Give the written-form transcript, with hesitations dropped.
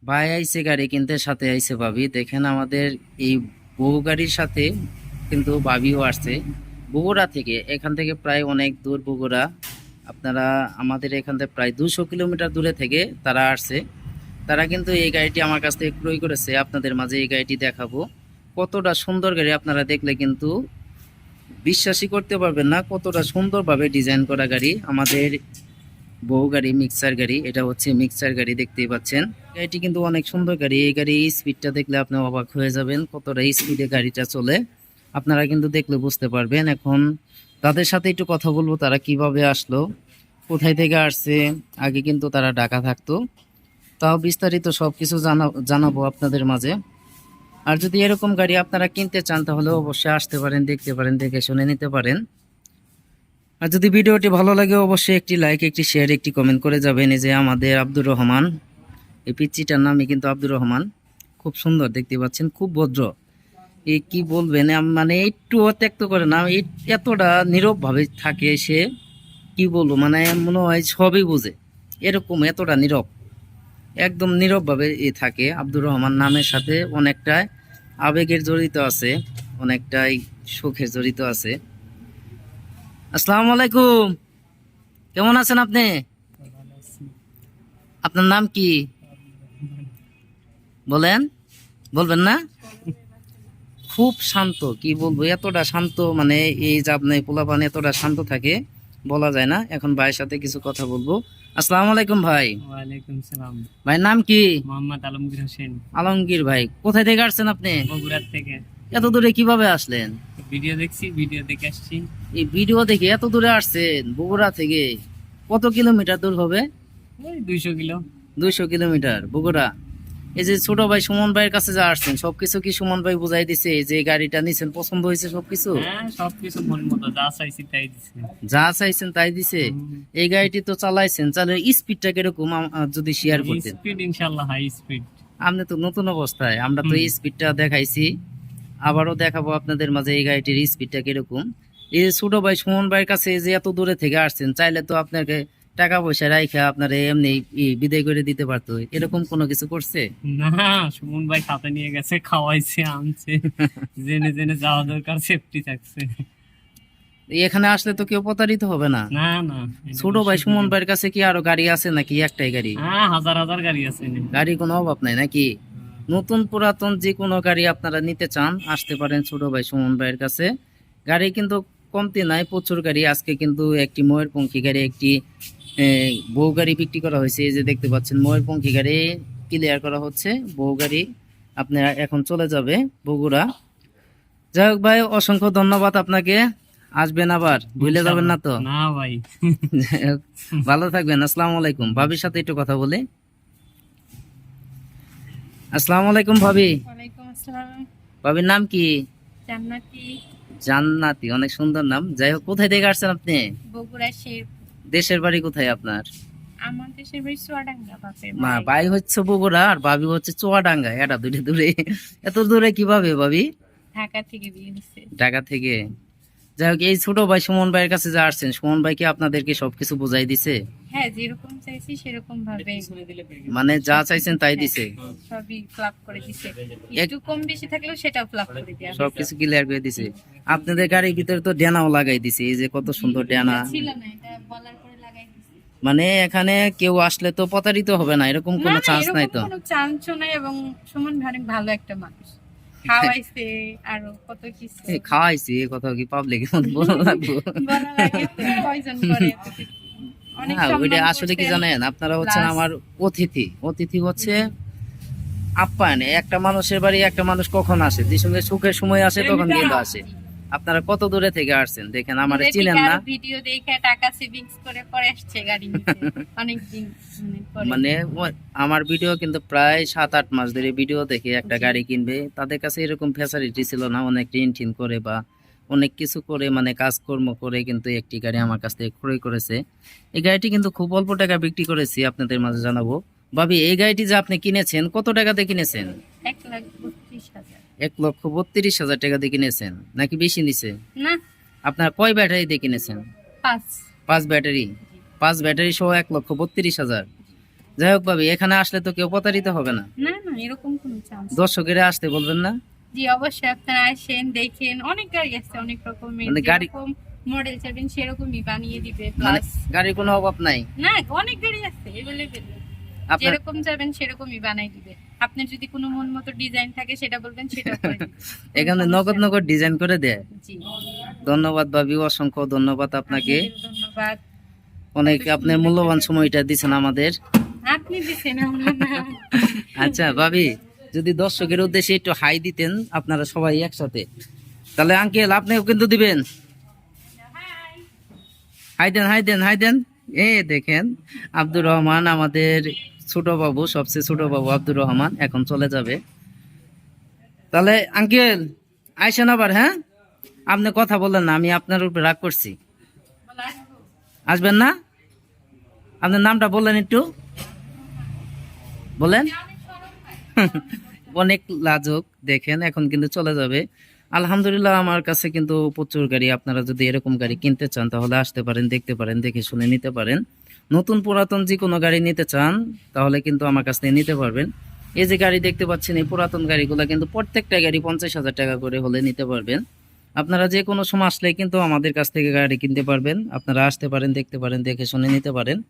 ভাই আইছে গাড়ি কিনতে, সাথে আইছে ভাবি। দেখেন আমাদের এই বউ গাড়ির সাথে কিন্তু ভাবিও আসছে বগুড়া থেকে। এখান থেকে প্রায় অনেক দূর বগুড়া। আপনারা আমাদের এখান থেকে প্রায় 200 কিলোমিটার দূরে থেকে তারা আসছে। তারা কিন্তু এই গাড়িটি আমার কাছ থেকে ক্রয় করেছে। আপনাদের মাঝে এই গাড়িটি দেখাবো। কতটা সুন্দর গাড়ি, আপনারা দেখলে কিন্তু বিশ্বাসই করতে পারবেন না কতটা সুন্দরভাবে ডিজাইন করা গাড়ি। আমাদের বউ গাড়ি, মিক্সার গাড়ি, এটা হচ্ছে মিক্সার গাড়ি, দেখতেই পাচ্ছেন। গাড়িটি কিন্তু অনেক সুন্দর গাড়ি। এই গাড়ির স্পিডটা দেখলে আপনি অবাক হয়ে যাবেন, কতটা স্পিডে গাড়িটা চলে। আপনারা কিন্তু দেখলে বুঝতে পারবেন। এখন তাদের সাথে একটু কথা বলবো, তারা কিভাবে আসলো, কোথায় থেকে আসছে। আগে কিন্তু তারা ঢাকা থাকতো। তাও বিস্তারিত সবকিছু জানাবো আপনাদের মাঝে। আর যদি এরকম গাড়ি আপনারা কিনতে চান তাহলে অবশ্যই আসতে পারেন, দেখতে পারেন, দেখে শুনে নিতে পারেন। আর যদি ভিডিওটি ভালো লাগে অবশ্যই একটি লাইক, একটি শেয়ার, একটি কমেন্ট করে যাবেন। এই যে আমাদের আব্দুর রহমান, এই পিচ্চিটার নামই কিন্তু আব্দুর রহমান। খুব সুন্দর, দেখতে পাচ্ছেন, খুব ভদ্র। এই কি বলবেন, মানে একটু ত্যাক্ত করে না, এতটা নীরব ভাবে থাকে সে। কি বলবো, মানে মনে হয় সবই বুঝে, এরকম এতটা নীরব, একদম নীরব ভাবে থাকে। আব্দুর রহমান নামের সাথে অনেকটাই আবেগের জড়িত আছে, অনেকটাই সুখের জড়িত আছে। আসসালামু আলাইকুম, কেমন আছেন আপনি? আপনার নাম কি বলেন? বলবেন না? খুব শান্ত, কি বলবো, এতটা শান্ত, মানে এই যে আপনার পোলাপান এতটা শান্ত থাকে বলা যায় না। এখন ভাইয়ের সাথে কিছু কথা বলবো। আসসালামু আলাইকুম ভাই। ওয়ালাইকুম সালাম। ভাই নাম কি? মোহাম্মদ আলমগীর হোসেন। আলমগীর ভাই, কোথায় থেকে আসছেন আপনি? বগুড়া থেকে। এত দূরে কিভাবে আসলেন? ভিডিও দেখছি, ভিডিও দেখে আসছি। এই ভিডিও দেখে এত দূরে আসছেন বগুড়া থেকে? কত কিলোমিটার দূর হবে? ওই 200 কিলো। 200 কিলোমিটার বগুড়া। এই যে ছোট ভাই সুমন ভাইয়ের কাছে যা আসছেন, সবকিছু কি সুমন ভাই বুঝাই দিছে? এই যে গাড়িটা নিছেন পছন্দ হয়েছে সবকিছু? হ্যাঁ, সবকিছু মন মতো যা চাইছি তাই দিছে। যা চাইছেন তাই দিছে। এই গাড়িটি তো চালাইছেন, চালে স্পিডটা কিরকম যদি শেয়ার করতেন। স্পিড ইনশাআল্লাহ হাই স্পিড। আপনি তো নতুন অবস্থায়, আমরা তো স্পিডটা দেখাইছি, আবারও দেখাবো আপনাদের মাঝে এই গাড়িটির স্পিডটা কিরকম। এই যে ছোট ভাই সুমন ভাইয়ের কাছে যে এত দূরে থেকে আসছেন, চাইলে তো আপনাকে টাকা পয়সা রাইখা আপনার এমনি বিদায় করে দিতে পারতো। এরকম কোনো কিছু করছে? না, সুমন ভাই সাথে নিয়ে গেছে, খাওয়াইছে, আনছে। জেনে জেনে যাওয়া দরকার, সেফটি থাকছে। এখানে আসলে তো কেউ প্রতারিত হবে না? না না, ছোট ভাই সুমন ভাইয়ের কাছে কি আরো গাড়ি আছে নাকি একটাই গাড়ি? হ্যাঁ, হাজার হাজার গাড়ি আছে। গাড়ি কোনো অভাব নাই নাকি? নতুন পুরাতন যে কোনো গাড়ি আপনারা নিতে চান আসতে পারেন ছোট ভাই সুমন ভাইয়ের কাছে। গাড়ি কিন্তু কমতি নাই, প্রচুর গাড়ি। আজকে কিন্তু একটি ময়ূরপঙ্খী গাড়ি, একটি বউ গাড়ি বিক্রি করা হয়েছে। এই যে দেখতে পাচ্ছেন ময়ূরপঙ্খী গাড়ি ক্লিয়ার করা হচ্ছে, বউ গাড়ি আপনারা এখন চলে যাবে বগুড়া। যাই হোক ভাই, অসংখ্য ধন্যবাদ আপনাকে। আসবেন আবার, ভুলে যাবেন না তো? না ভাই। যাই হোক, ভালো থাকবেন। আসসালামু আলাইকুম। ভাবির সাথে একটু কথা বলি। আসসালামু আলাইকুম ভাবি। ওয়ালাইকুম আসসালাম। ভাবির নাম কি? জান্নাতি। জান্নাতি, অনেক সুন্দর নাম। যাই হোক, কোথায় থেকে আসছেন আপনি? বগুড়া শের। দেশের বাড়ি কোথায় আপনার? আমার দেশের বাড়ি চুয়াডাঙ্গা, বাপের মা বাড়ি ভাই হচ্ছে বগুড়া আর ভাবি হচ্ছে চুয়াডাঙ্গা। এটা দুটো দূরে, এত দূরে কিভাবে ভাবি? ঢাকা থেকে বিয়ে দিচ্ছে। ঢাকা থেকে। যাই হোক, এই ছোট ভাই সুমন ভাইয়ের কাছে যা আসছেন, সুমন ভাই কি আপনাদেরকে সবকিছু বুঝাই দিছে? হ্যাঁ, যেরকম চাইছি সেরকম ভাবে মানে যা চাইছেন তাই দিছে? সবই ফ্লাপ করে দিছে। একটু কম বেশি থাকলেও সেটাও ফ্লাপ করে দেয়া হয়েছে। সবকিছু ক্লিয়ার করে দিছে। আপনাদের গাড়ির ভিতরে তো ডেনাও লাগাই দিছে, এই যে কত সুন্দর ডেনা। এটা ছিল না, এটা বলার পরে লাগাই দিছে। মানে এখানে কেউ আসলে তো প্রতারিত হবে না, এরকম কোনো না, চান্স নাই এরকম তো? কোনো চান্সও নাই, এবং সুমন ভাই অনেক ভালো একটা মানুষ। খাওয়াইছে আরো কত কিছু। খাওয়াইছি, এ কথা কি পাবলিকের মধ্যে বলা লাগবো? বলা লাগে তো, পয়জন করে এত কিছু। অনেক হ্যাঁ, ওইটা সম্মান আসলে কি করছেন। জানেন, আপনারা হচ্ছেন Plus আমার অতিথি। অতিথি হচ্ছে আপ্যায়ন। একটা মানুষের বাড়ি একটা মানুষ কখন আসে, যে সঙ্গে সুখের সময় আসে তখন কিন্তু আসে। আপনারা কত দূরে থেকে আসছেন দেখেন, আমার চিনেন না। ভিডিও দেখে টাকা সেভিংস করে পরে আসছে গাড়ি নিতে। অনেকদিন পরে। মানে আমার ভিডিও কিন্তু প্রায় 7-8 মাস ধরে ভিডিও দেখে একটা গাড়ি কিনবে। তাদের কাছে এরকম ফ্যাসিলিটি ছিল না, অনেক ঋণ টিন করে বা অনেক কিছু করে, মানে কাজকর্ম করে কিন্তু একটি গাড়ি আমার কাছ থেকে ক্রয় করেছে। এই গাড়িটি কিন্তু খুব অল্প টাকা বিক্রি করেছি, আপনাদের মাঝে জানাবো। ভাবি, এই গাড়িটি যে আপনি কিনেছেন কত টাকাতে কিনেছেন? 1,32,000। 1,32,000 টাকা দিয়ে কিনেছেন নাকি বেশি নিছে? না, আপনার কয় ব্যাটারি দিয়ে কিনেছেন? 5। 5 ব্যাটারি। 5 ব্যাটারি সহ 1,32,000। যাই হোক ভাবি, এখানে আসলে তো কেউ প্রতারিত হবে না? না না, এরকম কোনো চান্স। দর্শকেরা আসতে বলবেন না? জি অবশ্যই, আপনারা আসেন, দেখেন, অনেক গাড়ি আছে, অনেক রকমের, মানে গাড়ি- যেরকম মডেল চাবেন সেরকমই বানিয়ে দিবে। মানে প্লাস গাড়ির কোনো অভাব নাই? না, অনেক গাড়ি আছে এভেলেবেল, আপনার যেরকম চাবেন সেরকমই বানাই দিবে। আপনার যদি কোনো মন মতো ডিজাইন থাকে সেটা বলবেন, সেটা করে দিবে। এখানে নগদ নগদ ডিজাইন করে দেয়? জি, ধন্যবাদ ভাবি, অসংখ্য ধন্যবাদ আপনাকে। আপনাদের ধন্যবাদ। অনেক আপনার মূল্যবান সময়টা দিচ্ছেন আমাদের। আপনি দিছেন, আমরা না। আচ্ছা ভাবি, যদি দর্শকের উদ্দেশ্যে একটু হাই দিতেন আপনারা সবাই একসাথে, তাহলে আঙ্কেল আপনিও কিন্তু দিবেন। হাই দেন, হাই দেন, হাই দেন। এ দেখেন, আব্দুর রহমান, আমাদের ছোট বাবু, সবচেয়ে ছোট বাবু আব্দুর রহমান এখন চলে যাবে। তাহলে আঙ্কেল আইসেন আবার, হ্যাঁ? আপনি কথা বললেন না, আমি আপনার উপরে রাগ করছি। আসবেন না? আপনার নামটা বললেন একটু, বলেন। অনেক লাজুক, দেখেন এখন কিন্তু চলে যাবে। আলহামদুলিল্লাহ, আমার কাছে কিন্তু প্রচুর গাড়ি। আপনারা যদি এরকম গাড়ি কিনতে চান তাহলে আসতে পারেন, দেখতে পারেন, দেখে শুনে নিতে পারেন। নতুন পুরাতন যে কোনো গাড়ি নিতে চান তাহলে কিন্তু আমার কাছ থেকে নিতে পারবেন। এই যে গাড়ি দেখতে পাচ্ছেন, এই পুরাতন গাড়িগুলো কিন্তু প্রত্যেকটা গাড়ি 50,000 টাকা করে হলে নিতে পারবেন। আপনারা যে কোনো সময় আসলে কিন্তু আমাদের কাছ থেকে গাড়ি কিনতে পারবেন। আপনারা আসতে পারেন, দেখতে পারেন, দেখে শুনে নিতে পারেন।